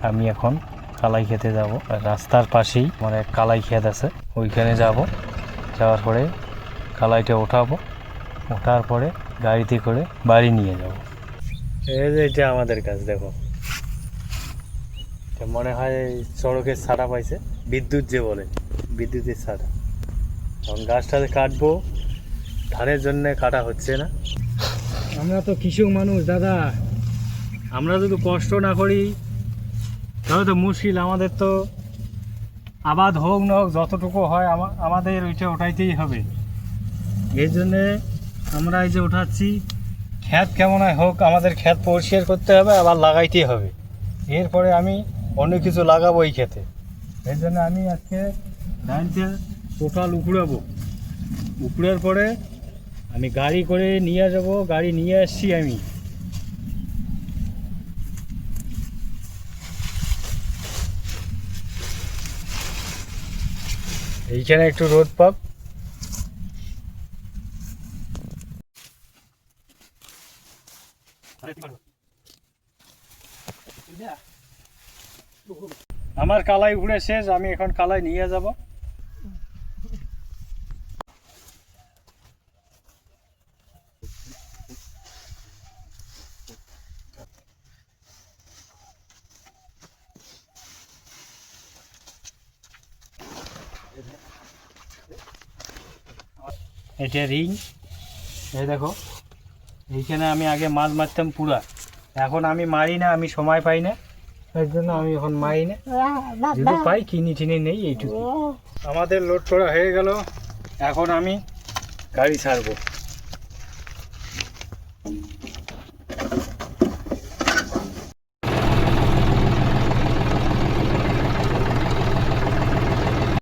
আমি এখন কালাই খেতে যাব। রাস্তার পাশেই আমার এক কালাই ক্ষেত আছে, ওইখানে যাব। যাওয়ার পরে কালাইটা ওঠাবো, ওঠার পরে গাড়িতে করে বাড়ি নিয়ে যাব। এই যে এটা আমাদের কাজ, দেখো মনে হয় সড়কের ছাড়া পাইছে, বিদ্যুৎ যে বলে, বিদ্যুতের ছাড়া। এখন গাছটা কাটবো, ধানের জন্য কাটা হচ্ছে না। আমরা তো কৃষক মানুষ দাদা, আমরা যদি কষ্ট না করি তাহলে তো মুশকিল। আমাদের তো আবাদ হোক না হোক, যতটুকু হয় আমাদের ওইটা ওঠাইতেই হবে। এই জন্যে আমরা এই যে উঠাচ্ছি। ক্ষেত কেমন হোক, আমাদের ক্ষেত পরিষ্কার করতে হবে, আবার লাগাইতেই হবে। এরপরে আমি অন্য কিছু লাগাবো এই ক্ষেতে। এই জন্য আমি আজকে ধানটা টোটাল উপড়াবো। উপড়ার পরে আমি গাড়ি করে নিয়ে যাব। গাড়ি নিয়ে আসছি আমি। এইখানে একটু রোদ পাব। আমার কালাই উড়ে শেষ, আমি এখন কালাই নিয়ে যাব। এটা রিং, এই দেখো। এইখানে আমি আগে মাছ মারতাম পুরা, এখন আমি মারি না, আমি সময় পাই না। এর জন্য আমি এখন মারি না, যদি পাই কিনি টিনি নেই, এইটুকু। আমাদের লোড করা হয়ে গেল, এখন আমি গাড়ি ছাড়বো।